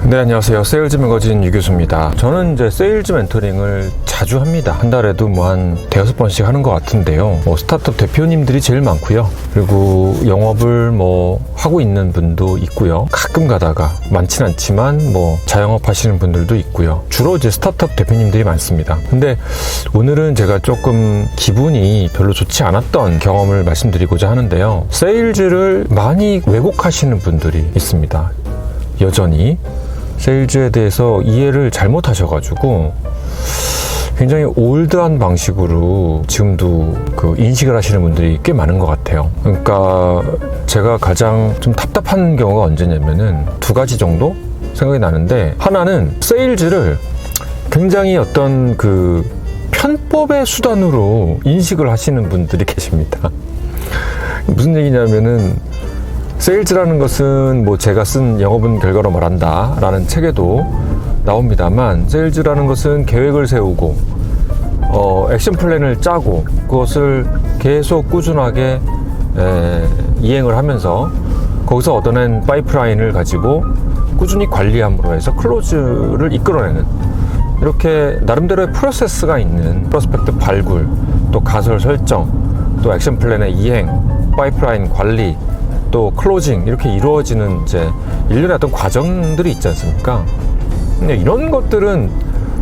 네, 안녕하세요. 세일즈 매거진 유교수입니다. 저는 이제 세일즈 멘토링을 자주 합니다. 한 달에도 뭐 한 대여섯 번씩 하는 것 같은데요. 스타트업 대표님들이 제일 많고요. 그리고 영업을 하고 있는 분도 있고요. 가끔 가다가 많진 않지만 자영업 하시는 분들도 있고요. 주로 이제 스타트업 대표님들이 많습니다. 근데 오늘은 제가 조금 기분이 별로 좋지 않았던 경험을 말씀드리고자 하는데요. 세일즈를 많이 왜곡하시는 분들이 있습니다. 여전히 세일즈에 대해서 이해를 잘못하셔가지고 굉장히 올드한 방식으로 지금도 인식을 하시는 분들이 꽤 많은 것 같아요. 그러니까 제가 가장 좀 답답한 경우가 언제냐면은 두 가지 정도 생각이 나는데, 하나는 세일즈를 굉장히 어떤 편법의 수단으로 인식을 하시는 분들이 계십니다. 무슨 얘기냐면은, 세일즈라는 것은 제가 쓴 영업은 결과로 말한다 라는 책에도 나옵니다만, 세일즈라는 것은 계획을 세우고 액션 플랜을 짜고 그것을 계속 꾸준하게 이행을 하면서 거기서 얻어낸 파이프라인을 가지고 꾸준히 관리함으로 해서 클로즈를 이끌어내는, 이렇게 나름대로의 프로세스가 있는 프로스펙트 발굴, 또 가설 설정, 또 액션 플랜의 이행, 파이프라인 관리, 또 클로징, 이렇게 이루어지는 이제 일련의 어떤 과정들이 있지 않습니까? 근데 이런 것들은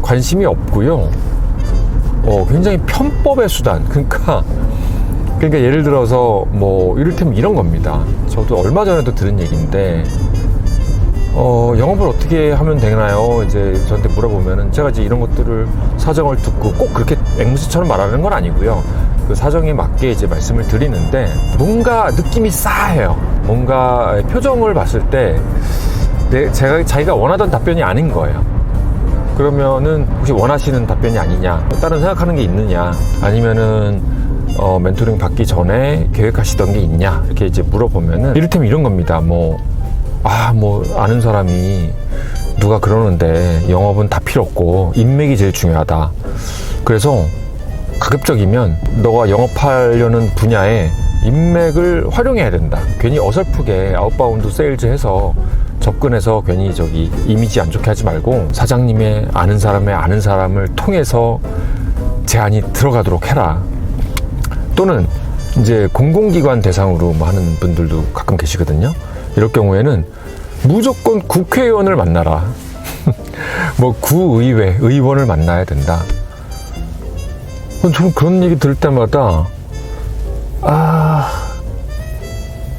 관심이 없고요. 굉장히 편법의 수단. 그러니까 예를 들어서 이를테면 이런 겁니다. 저도 얼마 전에도 들은 얘기인데, 영업을 어떻게 하면 되나요? 이제 저한테 물어보면은 제가 이제 이런 것들을 사정을 듣고 꼭 그렇게 앵무새처럼 말하는 건 아니고요. 그 사정에 맞게 이제 말씀을 드리는데, 뭔가 느낌이 싸해요. 뭔가 표정을 봤을 때 자기가 원하던 답변이 아닌 거예요. 그러면은 혹시 원하시는 답변이 아니냐, 다른 생각하는 게 있느냐, 아니면은 멘토링 받기 전에 계획하시던 게 있냐, 이렇게 이제 물어보면은 이를테면 이런 겁니다. 아는 사람이 누가 그러는데 영업은 다 필요 없고 인맥이 제일 중요하다. 그래서 가급적이면 너가 영업하려는 분야에 인맥을 활용해야 된다. 괜히 어설프게 아웃바운드 세일즈 해서 접근해서 괜히 이미지 안 좋게 하지 말고, 사장님의 아는 사람의 아는 사람을 통해서 제안이 들어가도록 해라. 또는 이제 공공기관 대상으로 하는 분들도 가끔 계시거든요. 이럴 경우에는 무조건 국회의원을 만나라. 구의회 의원을 만나야 된다. 저는 그런 얘기 들을 때마다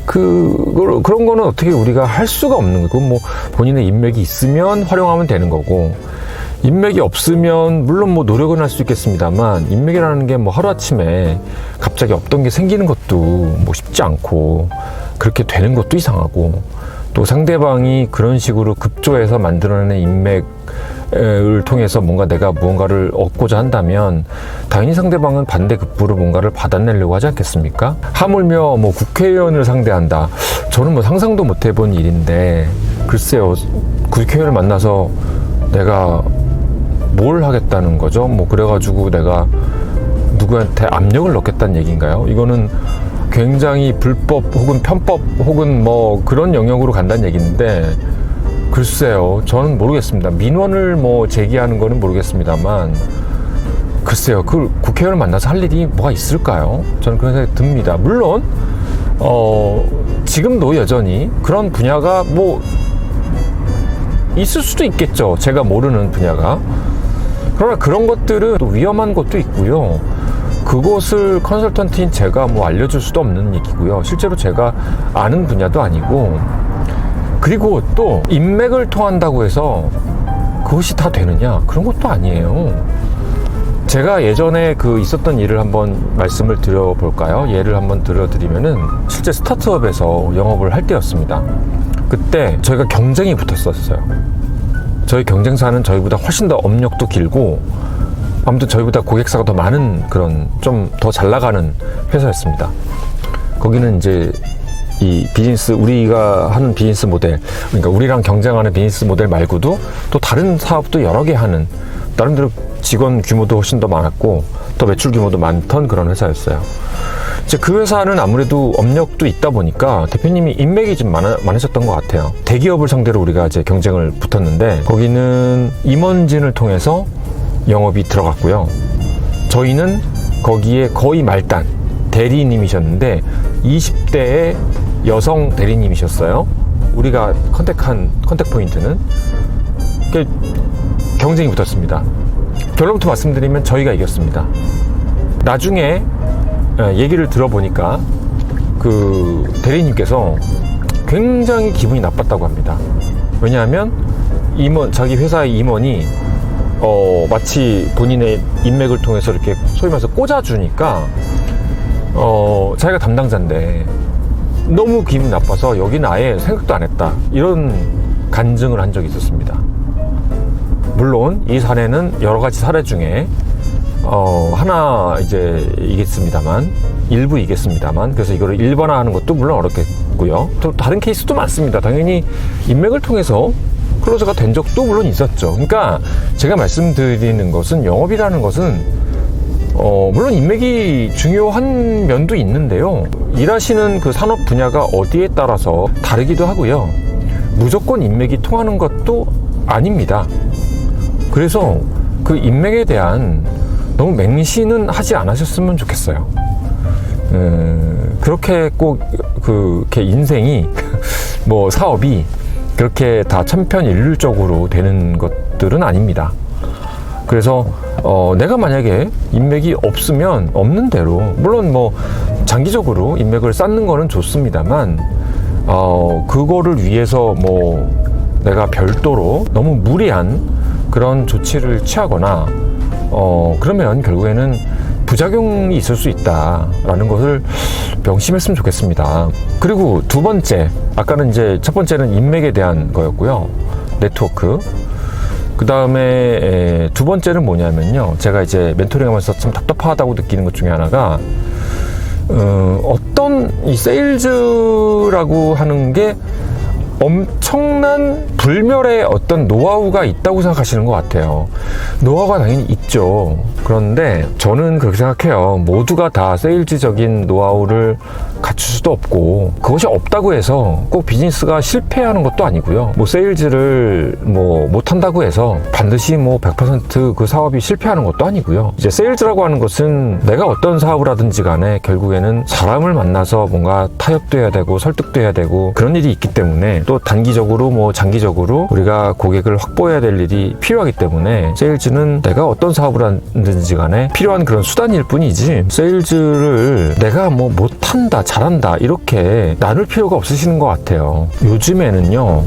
그런 거는 어떻게 우리가 할 수가 없는 거고, 본인의 인맥이 있으면 활용하면 되는 거고, 인맥이 없으면 물론 노력은 할 수 있겠습니다만, 인맥이라는 게 하루아침에 갑자기 없던 게 생기는 것도 쉽지 않고, 그렇게 되는 것도 이상하고, 또 상대방이 그런 식으로 급조해서 만들어내는 인맥을 통해서 내가 무언가를 얻고자 한다면 당연히 상대방은 반대급부로 뭔가를 받아내려고 하지 않겠습니까? 하물며 국회의원을 상대한다. 저는 상상도 못 해본 일인데, 글쎄요, 국회의원을 만나서 내가 뭘 하겠다는 거죠? 그래가지고 내가 누구한테 압력을 넣겠다는 얘기인가요? 이거는 굉장히 불법 혹은 편법 혹은 그런 영역으로 간다는 얘기인데, 글쎄요, 저는 모르겠습니다. 민원을 제기하는 거는 모르겠습니다만, 글쎄요, 국회의원을 만나서 할 일이 뭐가 있을까요? 저는 그런 생각이 듭니다. 물론 지금도 여전히 그런 분야가 있을 수도 있겠죠. 제가 모르는 분야가. 그러나 그런 것들은 또 위험한 것도 있고요. 그것을 컨설턴트인 제가 알려줄 수도 없는 얘기고요. 실제로 제가 아는 분야도 아니고, 그리고 또 인맥을 통한다고 해서 그것이 다 되느냐? 그런 것도 아니에요. 제가 예전에 있었던 일을 한번 말씀을 드려볼까요? 예를 한번 들어드리면은, 실제 스타트업에서 영업을 할 때였습니다. 그때 저희가 경쟁이 붙었었어요. 저희 경쟁사는 저희보다 훨씬 더 업력도 길고, 아무튼 저희보다 고객사가 더 많은 그런 좀 더 잘 나가는 회사였습니다. 거기는 이제 이 비즈니스, 우리가 하는 비즈니스 모델, 그러니까 우리랑 경쟁하는 비즈니스 모델 말고도 또 다른 사업도 여러 개 하는, 나름대로 직원 규모도 훨씬 더 많았고, 더 매출 규모도 많던 그런 회사였어요. 이제 그 회사는 아무래도 업력도 있다 보니까 대표님이 인맥이 좀 많으셨던 것 같아요. 대기업을 상대로 우리가 이제 경쟁을 붙었는데 거기는 임원진을 통해서 영업이 들어갔고요. 저희는 거기에 거의 말단 대리님이셨는데 20대의 여성 대리님이셨어요. 우리가 컨택 포인트는 경쟁이 붙었습니다. 결론부터 말씀드리면 저희가 이겼습니다. 나중에 얘기를 들어보니까 그 대리님께서 굉장히 기분이 나빴다고 합니다. 왜냐하면 자기 회사의 임원이 마치 본인의 인맥을 통해서 이렇게 소위 말해서 꽂아주니까 자기가 담당자인데 너무 기분이 나빠서 여기는 아예 생각도 안 했다, 이런 간증을 한 적이 있었습니다. 물론 이 사례는 여러 가지 사례 중에 하나 이제 이겠습니다만, 일부 이겠습니다만, 그래서 이거를 일반화하는 것도 물론 어렵겠고요. 또 다른 케이스도 많습니다. 당연히 인맥을 통해서 클로즈가 된 적도 물론 있었죠. 그러니까 제가 말씀드리는 것은, 영업이라는 것은 물론 인맥이 중요한 면도 있는데요. 일하시는 그 산업 분야가 어디에 따라서 다르기도 하고요. 무조건 인맥이 통하는 것도 아닙니다. 그래서 그 인맥에 대한 너무 맹신은 하지 않으셨으면 좋겠어요. 그렇게 꼭 그렇게 인생이 뭐 사업이 그렇게 다 천편일률적으로 되는 것들은 아닙니다. 그래서 내가 만약에 인맥이 없으면 없는 대로, 물론 뭐 장기적으로 인맥을 쌓는 거는 좋습니다만 그거를 위해서 뭐 내가 별도로 너무 무리한 그런 조치를 취하거나 그러면 결국에는 부작용이 있을 수 있다라는 것을 명심했으면 좋겠습니다. 그리고 두 번째, 아까는 이제 첫 번째는 인맥에 대한 거였고요, 네트워크. 그 다음에 두 번째는 뭐냐면요, 제가 이제 멘토링 하면서 참 답답하다고 느끼는 것 중에 하나가 어떤 이 세일즈라고 하는 게 엄청난 불멸의 어떤 노하우가 있다고 생각하시는 것 같아요. 노하우가 당연히 있죠. 그런데 저는 그렇게 생각해요. 모두가 다 세일즈적인 노하우를 갖출 수도 없고, 그것이 없다고 해서 꼭 비즈니스가 실패하는 것도 아니고요. 뭐 세일즈를 뭐 못한다고 해서 반드시 뭐 100% 그 사업이 실패하는 것도 아니고요. 이제 세일즈라고 하는 것은 내가 어떤 사업을 하든지 간에 결국에는 사람을 만나서 뭔가 타협도 해야 되고 설득도 해야 되고 그런 일이 있기 때문에, 또 단기적으로 뭐 장기적으로 우리가 고객을 확보해야 될 일이 필요하기 때문에 세일즈는 내가 어떤 사업을 하든지 간에 필요한 그런 수단일 뿐이지, 세일즈를 내가 뭐 못한다 잘한다 이렇게 나눌 필요가 없으시는 것 같아요. 요즘에는요,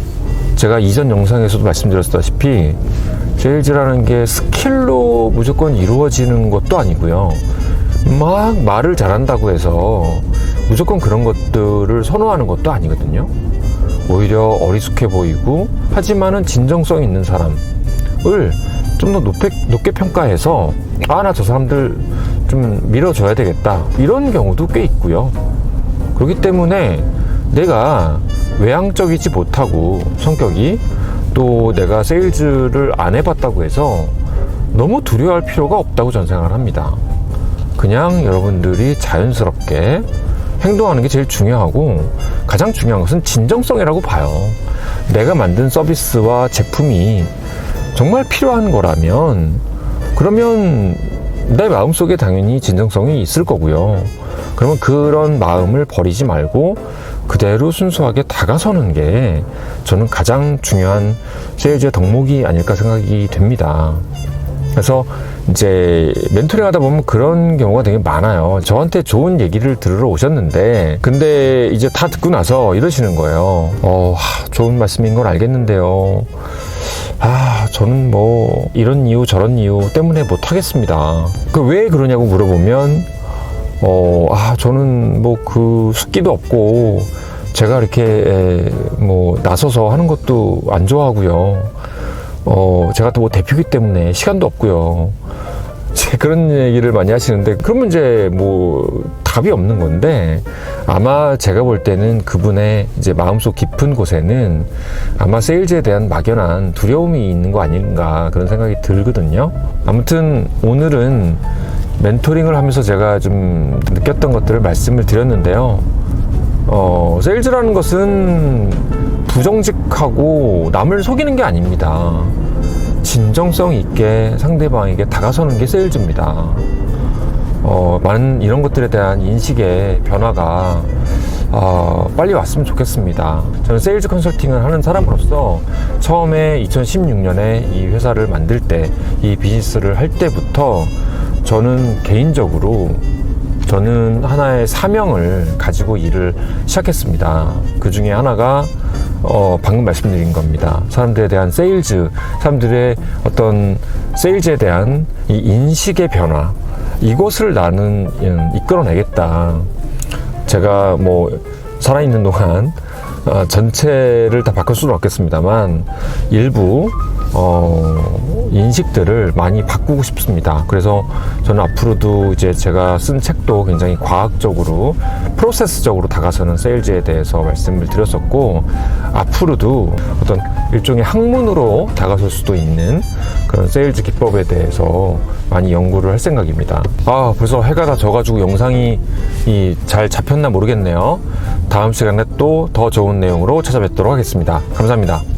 제가 이전 영상에서도 말씀드렸다시피 세일즈라는 게 스킬로 무조건 이루어지는 것도 아니고요, 막 말을 잘한다고 해서 무조건 그런 것들을 선호하는 것도 아니거든요. 오히려 어리숙해 보이고 하지만은 진정성 있는 사람을 좀 더 높게 평가해서 나 저 사람들 좀 밀어줘야 되겠다, 이런 경우도 꽤 있고요. 그렇기 때문에 내가 외향적이지 못하고 성격이, 또 내가 세일즈를 안 해봤다고 해서 너무 두려워할 필요가 없다고 저는 생각을 합니다. 그냥 여러분들이 자연스럽게 행동하는 게 제일 중요하고, 가장 중요한 것은 진정성이라고 봐요. 내가 만든 서비스와 제품이 정말 필요한 거라면 그러면 내 마음속에 당연히 진정성이 있을 거고요. 그러면 그런 마음을 버리지 말고 그대로 순수하게 다가서는 게 저는 가장 중요한 세일즈의 덕목이 아닐까 생각이 됩니다. 그래서 이제 멘토링 하다 보면 그런 경우가 되게 많아요. 저한테 좋은 얘기를 들으러 오셨는데, 근데 이제 다 듣고 나서 이러시는 거예요. 좋은 말씀인 건 알겠는데요, 저는 뭐 이런 이유 저런 이유 때문에 못 하겠습니다. 왜 그러냐고 물어보면 저는 뭐 그 숙기도 없고 제가 이렇게 뭐 나서서 하는 것도 안 좋아하고요. 제가 또 뭐 대표이기 때문에 시간도 없고요. 그런 얘기를 많이 하시는데, 그러면 이제 뭐 답이 없는 건데, 아마 제가 볼 때는 그분의 이제 마음속 깊은 곳에는 아마 세일즈에 대한 막연한 두려움이 있는 거 아닌가, 그런 생각이 들거든요. 아무튼 오늘은 멘토링을 하면서 제가 좀 느꼈던 것들을 말씀을 드렸는데요. 세일즈라는 것은 부정직하고 남을 속이는 게 아닙니다. 진정성 있게 상대방에게 다가서는 게 세일즈입니다. 많은 이런 것들에 대한 인식의 변화가 빨리 왔으면 좋겠습니다. 저는 세일즈 컨설팅을 하는 사람으로서 처음에 2016년에 이 회사를 만들 때, 이 비즈니스를 할 때부터 저는 개인적으로 하나의 사명을 가지고 일을 시작했습니다. 그 중에 하나가 방금 말씀드린 겁니다. 사람들에 대한 사람들의 어떤 세일즈에 대한 이 인식의 변화, 이것을 나는 이끌어내겠다. 제가 살아있는 동안 전체를 다 바꿀 수는 없겠습니다만 일부 인식들을 많이 바꾸고 싶습니다. 그래서 저는 앞으로도 이제 제가 쓴 책도 굉장히 과학적으로 프로세스적으로 다가서는 세일즈에 대해서 말씀을 드렸었고, 앞으로도 어떤 일종의 학문으로 다가설 수도 있는 그런 세일즈 기법에 대해서 많이 연구를 할 생각입니다. 벌써 해가 다 져가지고 영상이 잘 잡혔나 모르겠네요. 다음 시간에 또 더 좋은 내용으로 찾아뵙도록 하겠습니다. 감사합니다.